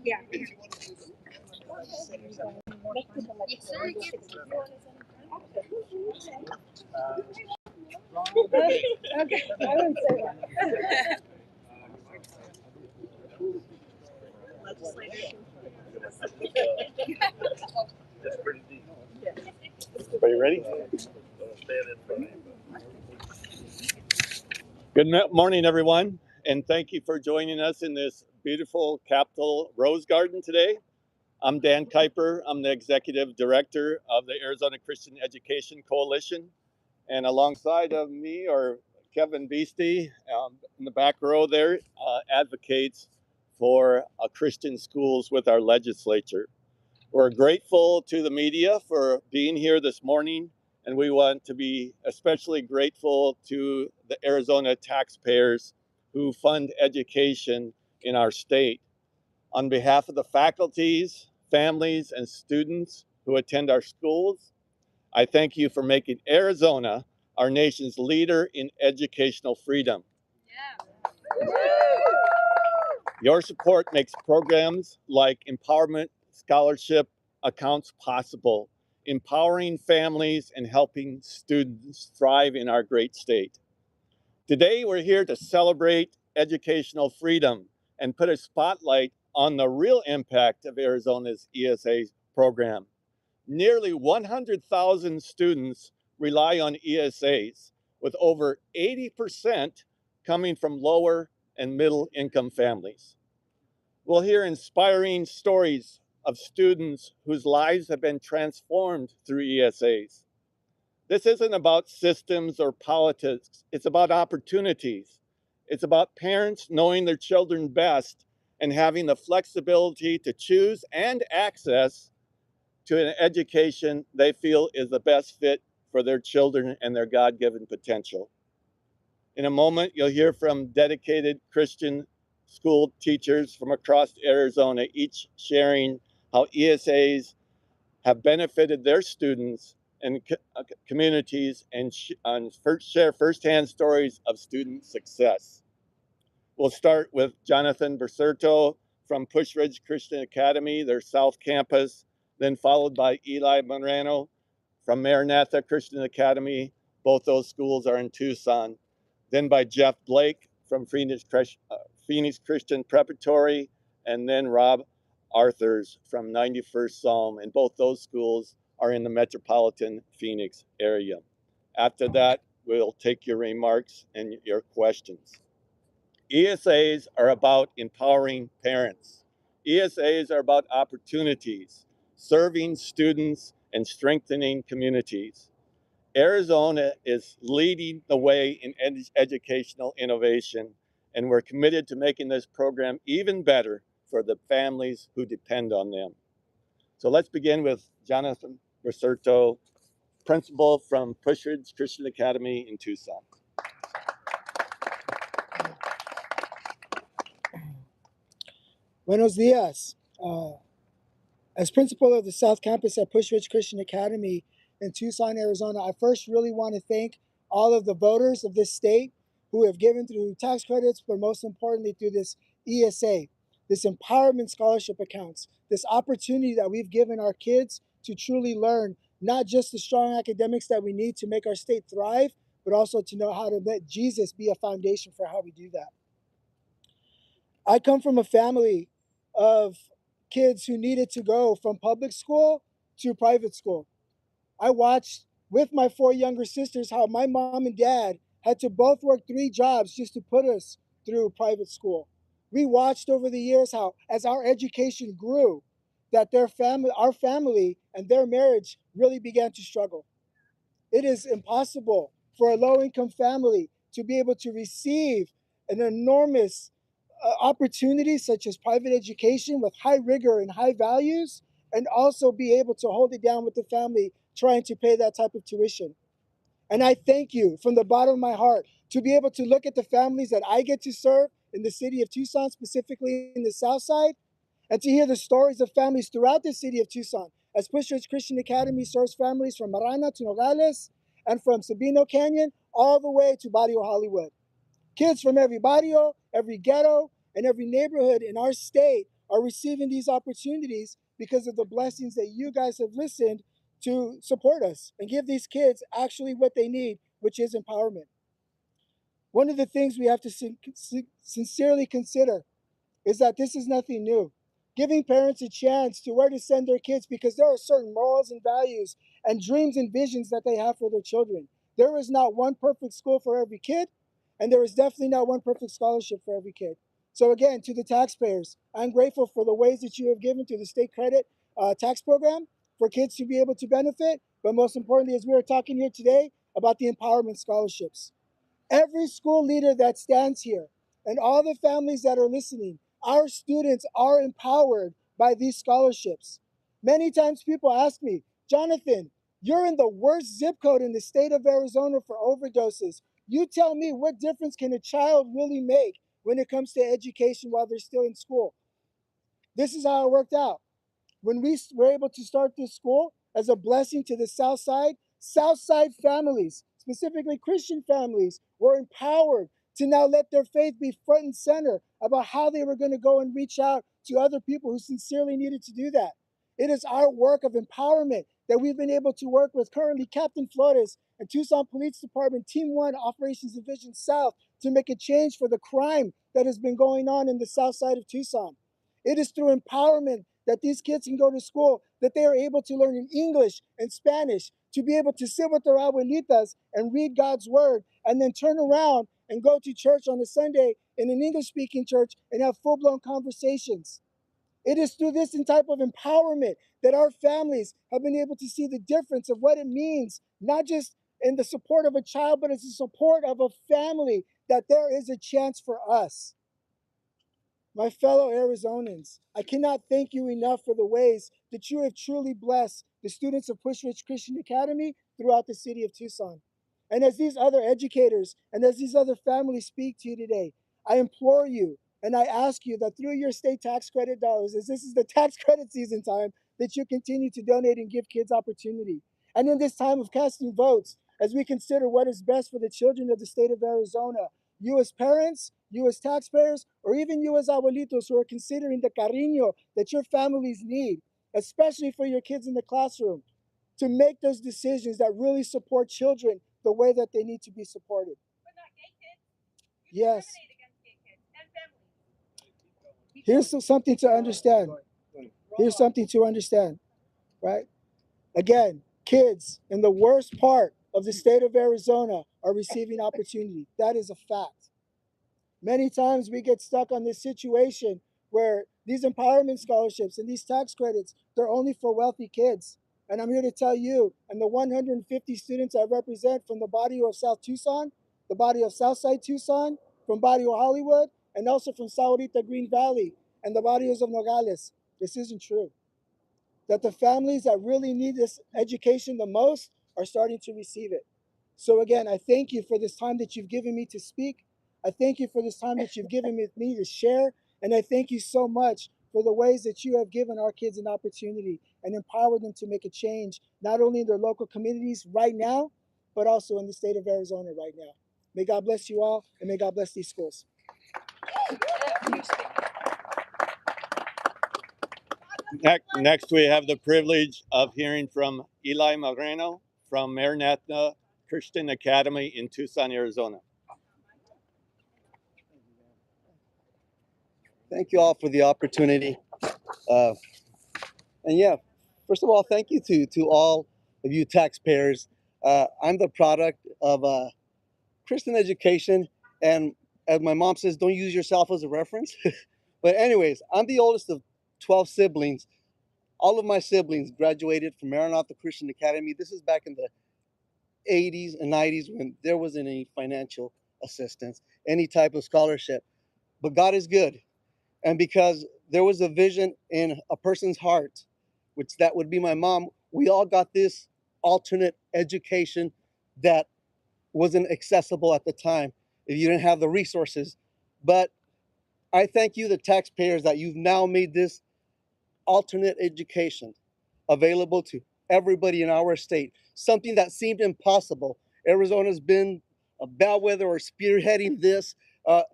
Okay, I wouldn't say that. Are you ready? Good morning, everyone, and thank you for joining us in this beautiful Capitol Rose Garden today. I'm Dan Kuiper. I'm the Executive Director of the Arizona Christian Education Coalition, and alongside of me are Kevin Beastie in the back row there, advocates for Christian schools with our legislature. We're grateful to the media for being here this morning, and we want to be especially grateful to the Arizona taxpayers who fund education in our state. On behalf of the faculties, families, and students who attend our schools, I thank you for making Arizona our nation's leader in educational freedom. Your support makes programs like Empowerment Scholarship Accounts possible, empowering families and helping students thrive in our great state. Today, we're here to celebrate educational freedom and put a spotlight on the real impact of Arizona's ESA program. Nearly 100,000 students rely on ESAs, with over 80% coming from lower and middle income families. We'll hear inspiring stories of students whose lives have been transformed through ESAs. This isn't about systems or politics, it's about opportunities. It's about parents knowing their children best and having the flexibility to choose and access to an education they feel is the best fit for their children and their God-given potential. In a moment, you'll hear from dedicated Christian school teachers from across Arizona, each sharing how ESAs have benefited their students and communities and share firsthand stories of student success. We'll start with Jonathan Bercerto from Push Ridge Christian Academy, their South Campus, then followed by Eli Morano from Maranatha Christian Academy. Both those schools are in Tucson. Then by Jeff Blake from Phoenix Christian Preparatory, and then Rob Arthurs from 91st Psalm, and both those schools are in the metropolitan Phoenix area. After that, we'll take your remarks and your questions. ESAs are about empowering parents. ESAs are about opportunities, serving students, and strengthening communities. Arizona is leading the way in educational innovation, and we're committed to making this program even better for the families who depend on them. So let's begin with Jonathan Bercerto, principal from Push Ridge Christian Academy in Tucson. Buenos dias. As principal of the South Campus at Push Ridge Christian Academy in Tucson, Arizona, I first really want to thank all of the voters of this state who have given through tax credits, but most importantly through this ESA, this empowerment scholarship accounts, this opportunity that we've given our kids to truly learn not just the strong academics that we need to make our state thrive, but also to know how to let Jesus be a foundation for how we do that. I come from a family of kids who needed to go from public school to private school. I watched with my 4 younger sisters how my mom and dad had to both work 3 jobs just to put us through private school. We watched over the years how, as our education grew, that our family and their marriage really began to struggle. It is impossible for a low-income family to be able to receive an enormous opportunities such as private education with high rigor and high values, and also be able to hold it down with the family trying to pay that type of tuition. And I thank you from the bottom of my heart to be able to look at the families that I get to serve in the city of Tucson, specifically in the South Side, and to hear the stories of families throughout the city of Tucson, as Push Ridge Christian Academy serves families from Maranatha to Nogales, and from Sabino Canyon all the way to Barrio Hollywood. Kids from every barrio, every ghetto, and every neighborhood in our state are receiving these opportunities because of the blessings that you guys have listened to support us and give these kids actually what they need, which is empowerment. One of the things we have to sincerely consider is that this is nothing new. Giving parents a chance to where to send their kids because there are certain morals and values and dreams and visions that they have for their children. There is not one perfect school for every kid, and there is definitely not one perfect scholarship for every kid. So again, to the taxpayers, I'm grateful for the ways that you have given to the state credit tax program for kids to be able to benefit, but most importantly, as we are talking here today about the empowerment scholarships. Every school leader that stands here and all the families that are listening, our students are empowered by these scholarships. Many times people ask me, Jonathan, you're in the worst zip code in the state of Arizona for overdoses. You tell me, what difference can a child really make when it comes to education while they're still in school? This is how it worked out. When we were able to start this school as a blessing to the South Side families, specifically Christian families, were empowered to now let their faith be front and center about how they were going to go and reach out to other people who sincerely needed to do that. It is our work of empowerment that we've been able to work with currently Captain Flores and Tucson Police Department Team 1 Operations Division South to make a change for the crime that has been going on in the south side of Tucson. It is through empowerment that these kids can go to school, that they are able to learn in English and Spanish, to be able to sit with their abuelitas and read God's word, and then turn around and go to church on a Sunday in an English-speaking church and have full-blown conversations. It is through this type of empowerment that our families have been able to see the difference of what it means, not just in the support of a child, but as the support of a family, that there is a chance for us. My fellow Arizonans, I cannot thank you enough for the ways that you have truly blessed the students of Push Rich Christian Academy throughout the city of Tucson. And as these other educators and as these other families speak to you today, I implore you and I ask you that through your state tax credit dollars, as this is the tax credit season time, that you continue to donate and give kids opportunity. And in this time of casting votes, as we consider what is best for the children of the state of Arizona, you as parents, you as taxpayers, or even you as abuelitos who are considering the cariño that your families need, especially for your kids in the classroom, to make those decisions that really support children the way that they need to be supported. But not gay kids. You Yes. discriminate against gay kids and families. Here's something to understand. Here's something to understand, right? Again, kids in the worst part of the state of Arizona are receiving opportunity. That is a fact. Many times we get stuck on this situation where these empowerment scholarships and these tax credits, they're only for wealthy kids. And I'm here to tell you, and the 150 students I represent from the barrio of South Tucson, the barrio of Southside Tucson, from barrio Hollywood, and also from Saurita Green Valley, and the barrios of Nogales, this isn't true. That the families that really need this education the most are starting to receive it. So again, I thank you for this time that you've given me to speak. I thank you for this time that you've given me to share. And I thank you so much for the ways that you have given our kids an opportunity and empowered them to make a change, not only in their local communities right now, but also in the state of Arizona right now. May God bless you all, and may God bless these schools. Next, we have the privilege of hearing from Eli Moreno from Maranatha Christian Academy in Tucson, Arizona. Thank you all for the opportunity. And yeah, first of all, thank you to all of you taxpayers. I'm the product of Christian education, and as my mom says, don't use yourself as a reference. But anyways, I'm the oldest of 12 siblings. All of my siblings graduated from Maranatha Christian Academy. This is back in the 80s and 90s when there wasn't any financial assistance, any type of scholarship. But God is good. And because there was a vision in a person's heart, which that would be my mom, we all got this alternate education that wasn't accessible at the time if you didn't have the resources. But I thank you, the taxpayers, that you've now made this alternate education available to everybody in our state, something that seemed impossible. Arizona's been a bellwether or spearheading this.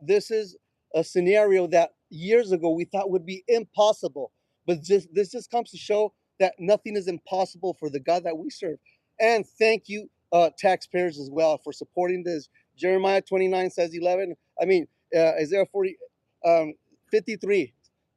This is a scenario that years ago we thought would be impossible. But this just comes to show that nothing is impossible for the God that we serve. And thank you, taxpayers, as well, for supporting this. Jeremiah 29 says 11. I mean, Isaiah 53,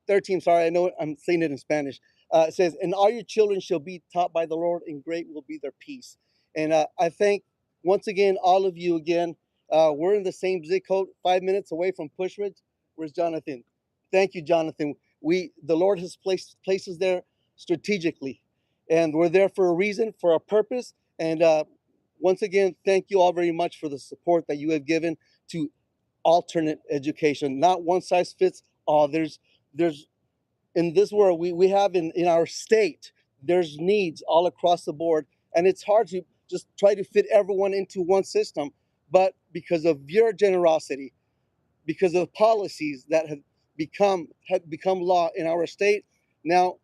13. Sorry, I know I'm saying it in Spanish. It says, and all your children shall be taught by the Lord, and great will be their peace. And I thank, once again, all of you again. We're in the same zip code, 5 minutes away from Pushridge. Where's Jonathan? Thank you, Jonathan. The Lord has placed places there strategically, and we're there for a reason, for a purpose. And once again, thank you all very much for the support that you have given to alternate education. Not one size fits all. There's in this world we have in our state, there's needs all across the board, and it's hard to just try to fit everyone into one system. But because of your generosity, because of policies that have become law in our state, now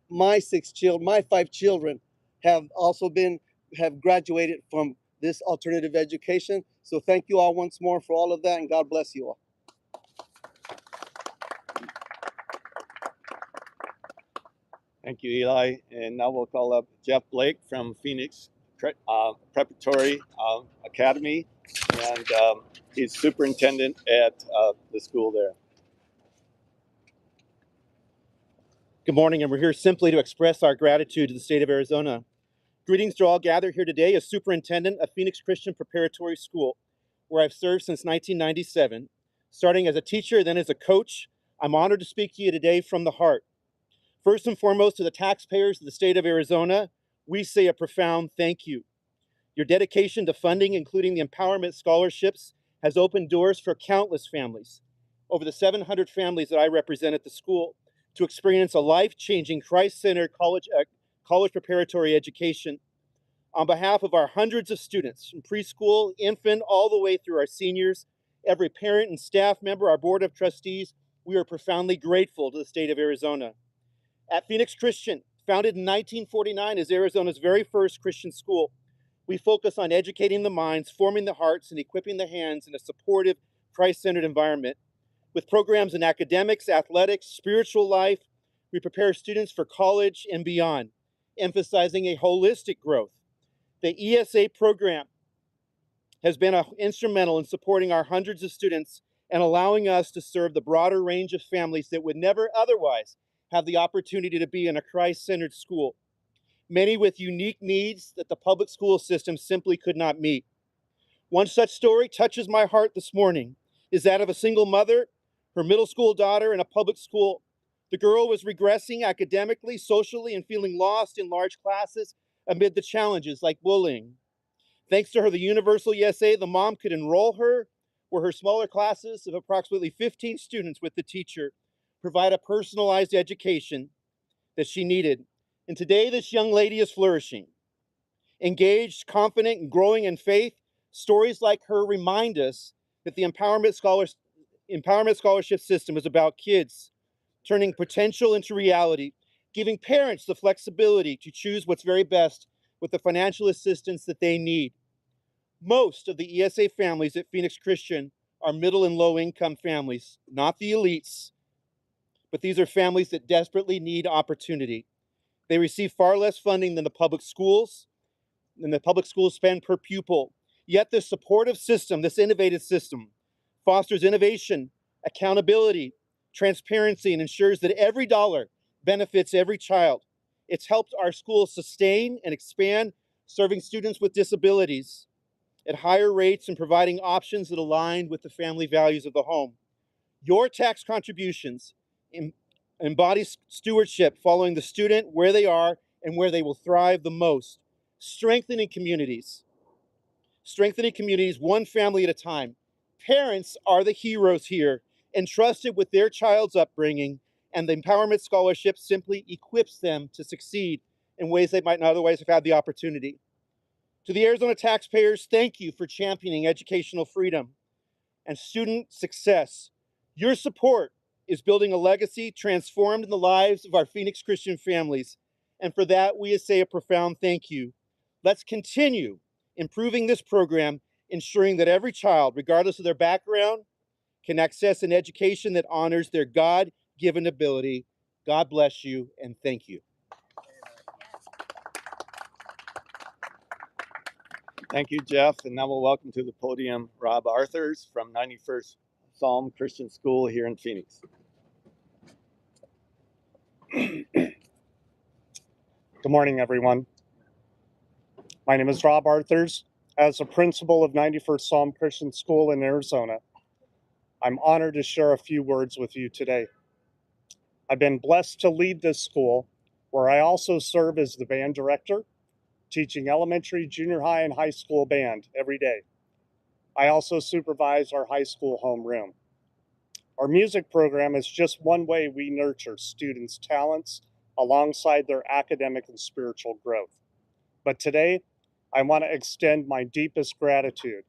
my 5 children have also have graduated from this alternative education. So thank you all once more for all of that, and God bless you all. Thank you, Eli. And now we'll call up Jeff Blake from Phoenix Preparatory Academy, and he's superintendent at the school there. Good morning, and we're here simply to express our gratitude to the state of Arizona. Greetings to all gathered here today as superintendent of Phoenix Christian Preparatory School, where I've served since 1997. Starting as a teacher, then as a coach, I'm honored to speak to you today from the heart. First and foremost, to the taxpayers of the state of Arizona, we say a profound thank you. Your dedication to funding, including the empowerment scholarships, has opened doors for countless families, over the 700 families that I represent at the school, to experience a life-changing, Christ-centered college preparatory education. On behalf of our hundreds of students, from preschool, infant, all the way through our seniors, every parent and staff member, our board of trustees, we are profoundly grateful to the state of Arizona. At Phoenix Christian, founded in 1949 as Arizona's very first Christian school, we focus on educating the minds, forming the hearts, and equipping the hands in a supportive, Christ-centered environment. With programs in academics, athletics, spiritual life, we prepare students for college and beyond, emphasizing a holistic growth. The ESA program has been instrumental in supporting our hundreds of students and allowing us to serve the broader range of families that would never otherwise have the opportunity to be in a Christ-centered school, many with unique needs that the public school system simply could not meet. One such story touches my heart this morning is that of a single mother, her middle school daughter in a public school. The girl was regressing academically, socially, and feeling lost in large classes amid the challenges like bullying. Thanks to the Universal ESA, the mom could enroll her where her smaller classes of approximately 15 students with the teacher provide a personalized education that she needed. And today, this young lady is flourishing. Engaged, confident, and growing in faith, stories like her remind us that the empowerment scholarship system is about kids, turning potential into reality, giving parents the flexibility to choose what's very best with the financial assistance that they need. Most of the ESA families at Phoenix Christian are middle and low income families, not the elites, but these are families that desperately need opportunity. They receive far less funding than the public schools, spend per pupil. Yet this supportive system, this innovative system, fosters innovation, accountability, transparency, and ensures that every dollar benefits every child. It's helped our schools sustain and expand, serving students with disabilities at higher rates and providing options that align with the family values of the home. Your tax contributions embody stewardship, following the student where they are and where they will thrive the most, strengthening communities one family at a time. Parents are the heroes here, entrusted with their child's upbringing, and the Empowerment Scholarship simply equips them to succeed in ways they might not otherwise have had the opportunity. To the Arizona taxpayers, thank you for championing educational freedom and student success. Your support is building a legacy transformed in the lives of our Phoenix Christian families, and for that we say a profound thank you. Let's continue improving this program, ensuring that every child, regardless of their background, can access an education that honors their God-given ability. God bless you, and thank you. Thank you, Jeff. And now we'll welcome to the podium Rob Arthurs from 91st Psalm Christian School here in Phoenix. Good morning, everyone. My name is Rob Arthurs. As a principal of 91st Psalm Christian School in Arizona, I'm honored to share a few words with you today. I've been blessed to lead this school, where I also serve as the band director, teaching elementary, junior high, and high school band every day. I also supervise our high school homeroom. Our music program is just one way we nurture students' talents alongside their academic and spiritual growth. But today, I want to extend my deepest gratitude,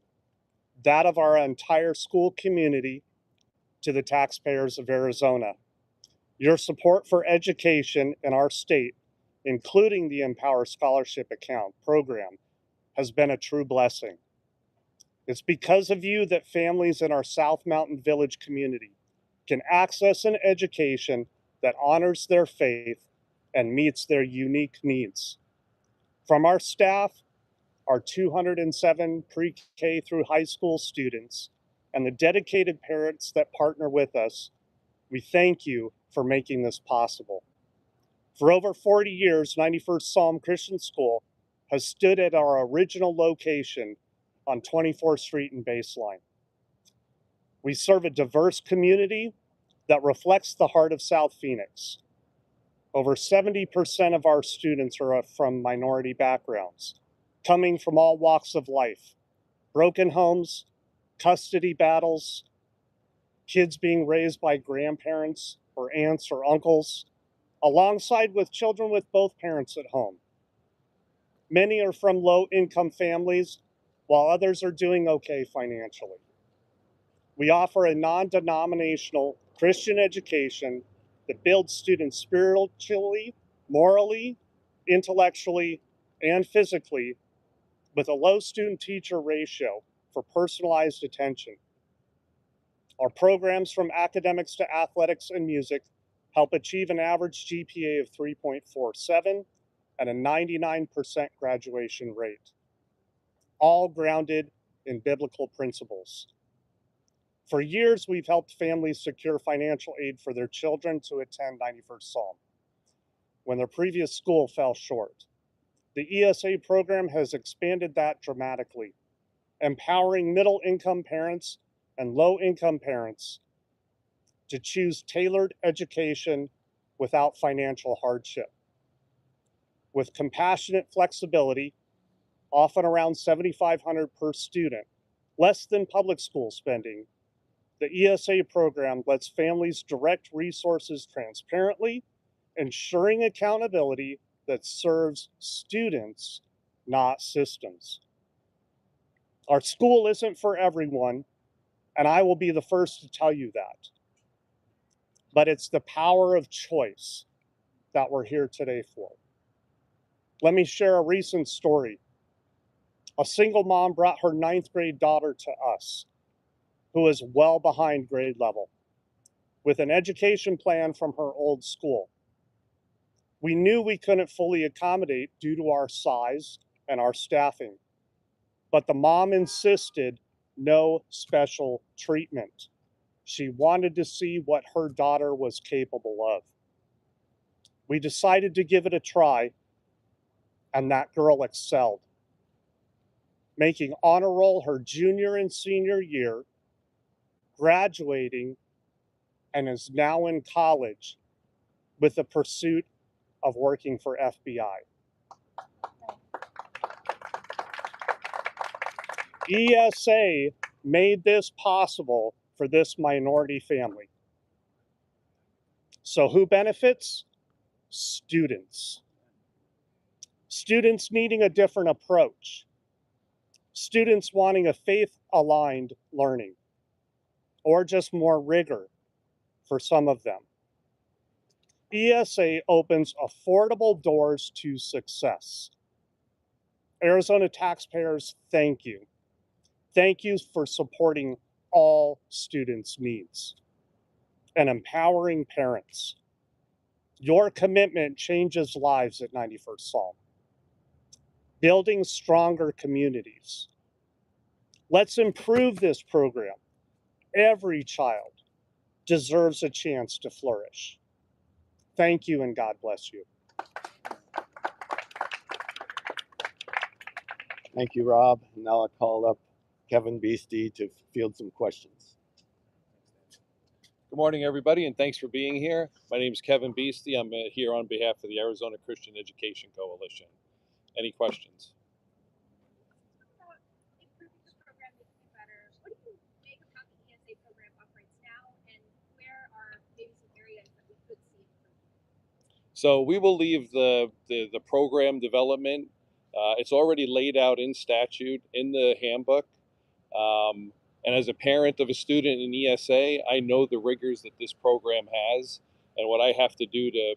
that of our entire school community, to the taxpayers of Arizona. Your support for education in our state, including the Empower Scholarship Account program, has been a true blessing. It's because of you that families in our South Mountain Village community can access an education that honors their faith and meets their unique needs. From our staff, our 207 pre-K through high school students, and the dedicated parents that partner with us, we thank you for making this possible. For over 40 years, 91st Psalm Christian School has stood at our original location on 24th Street and Baseline. We serve a diverse community that reflects the heart of South Phoenix. Over 70% of our students are from minority backgrounds, coming from all walks of life: broken homes, custody battles, kids being raised by grandparents or aunts or uncles, alongside with children with both parents at home. Many are from low-income families, while others are doing okay financially. We offer a non-denominational Christian education that builds students spiritually, morally, intellectually, and physically, with a low student-teacher ratio for personalized attention. Our programs, from academics to athletics and music, help achieve an average GPA of 3.47 and a 99% graduation rate, all grounded in biblical principles. For years, we've helped families secure financial aid for their children to attend 91st Psalm when their previous school fell short. The ESA program has expanded that dramatically, empowering middle-income parents and low-income parents to choose tailored education without financial hardship. With compassionate flexibility, often around $7,500 per student, less than public school spending, the ESA program lets families direct resources transparently, ensuring accountability that serves students, not systems. Our school isn't for everyone, and I will be the first to tell you that. But it's the power of choice that we're here today for. Let me share a recent story. A single mom brought her 9th grade daughter to us, who is well behind grade level, with an education plan from her old school. We knew we couldn't fully accommodate due to our size and our staffing, but the mom insisted no special treatment. She wanted to see what her daughter was capable of. We decided to give it a try, and that girl excelled, making honor roll her junior and senior year, graduating, and is now in college with the pursuit of working for FBI. ESA made this possible for this minority family. So who benefits? Students. Students needing a different approach. Students wanting a faith-aligned learning, or just more rigor for some of them. ESA opens affordable doors to success. Arizona taxpayers, thank you. Thank you for supporting all students' needs. And empowering parents. Your commitment changes lives at 91st Psalm. Building stronger communities. Let's improve this program. Every child deserves a chance to flourish. Thank you, and God bless you. Thank you, Rob. Now I'll call up Kevin Beastie to field some questions. Good morning, everybody, and thanks for being here. My name is Kevin Beastie. I'm here on behalf of the Arizona Christian Education Coalition. Any questions? About improving the program, making it better. What do you make of how the ESA program operates now, and where are maybe some areas that we could see improvement? So we will leave the program development. It's already laid out in statute in the handbook. And as a parent of a student in ESA, I know the rigors that this program has and what I have to do to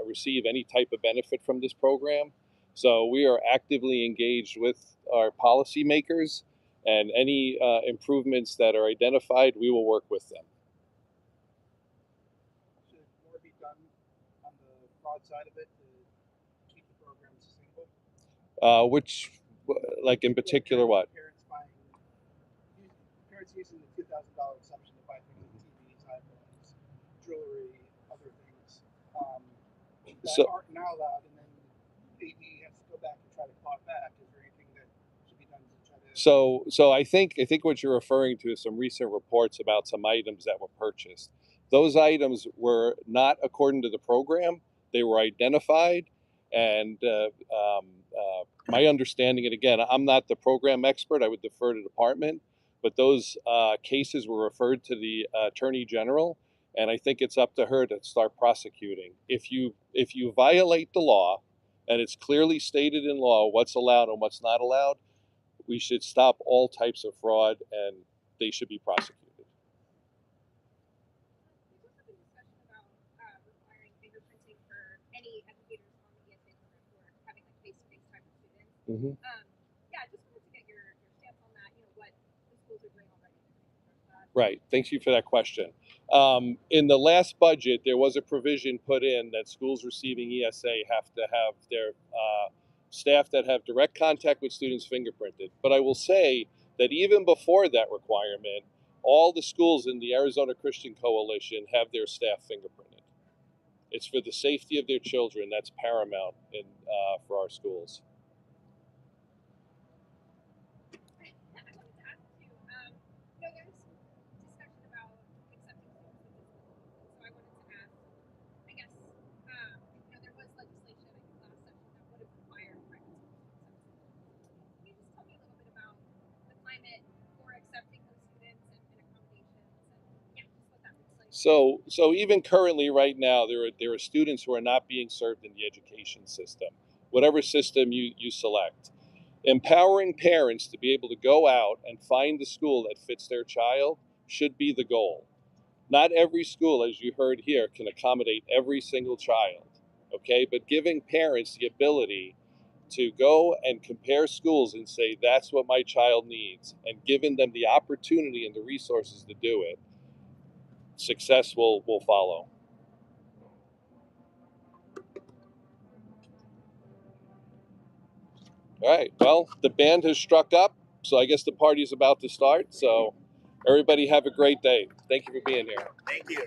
receive any type of benefit from this program. So we are actively engaged with our policymakers, and any improvements that are identified, we will work with them. Should more be done on the fraud side of it to keep the program sustainable? Which, like in particular, what? Parents using the $2,000 exception to buy things like TVs, iPhones, jewelry, other things that aren't now allowed, and then AD has to go back and try to claw it back. Is there anything that should be done to try to? So I think what you're referring to is some recent reports about some items that were purchased. Those items were not according to the program. They were identified, and my understanding, and again, I'm not the program expert. I would defer to the department, but those cases were referred to the Attorney General, and I think it's up to her to start prosecuting. If you violate the law, and it's clearly stated in law what's allowed and what's not allowed, we should stop all types of fraud, and they should be prosecuted. We just have a discussion about requiring fingerprinting for any educators on the ESA program who are having like face-to-face time with students. Mm-hmm. Yeah, I just wanted to get your stance on that. You know, what the schools are doing already. Right. Thank you for that question. In the last budget, there was a provision put in that schools receiving ESA have to have their staff that have direct contact with students fingerprinted. But I will say that even before that requirement, all the schools in the Arizona Christian Coalition have their staff fingerprinted. It's for the safety of their children. That's paramount for our schools. I wanted to ask you, there's discussion about accepting students with disabilities, and so I wanted to ask, I guess, there was legislation, I think, last session that would have required private schools to accept students. Can you just tell me a little bit about the climate for accepting those students and accommodations, and yeah, just what that looks like? So even currently, right now, there are students who are not being served in the education system, whatever system you select. Empowering parents to be able to go out and find the school that fits their child should be the goal. Not every school, as you heard here, can accommodate every single child, okay? But giving parents the ability to go and compare schools and say, that's what my child needs, and giving them the opportunity and the resources to do it, success will follow. All right, well, the band has struck up, so I guess the party's about to start. So everybody have a great day. Thank you for being here. Thank you.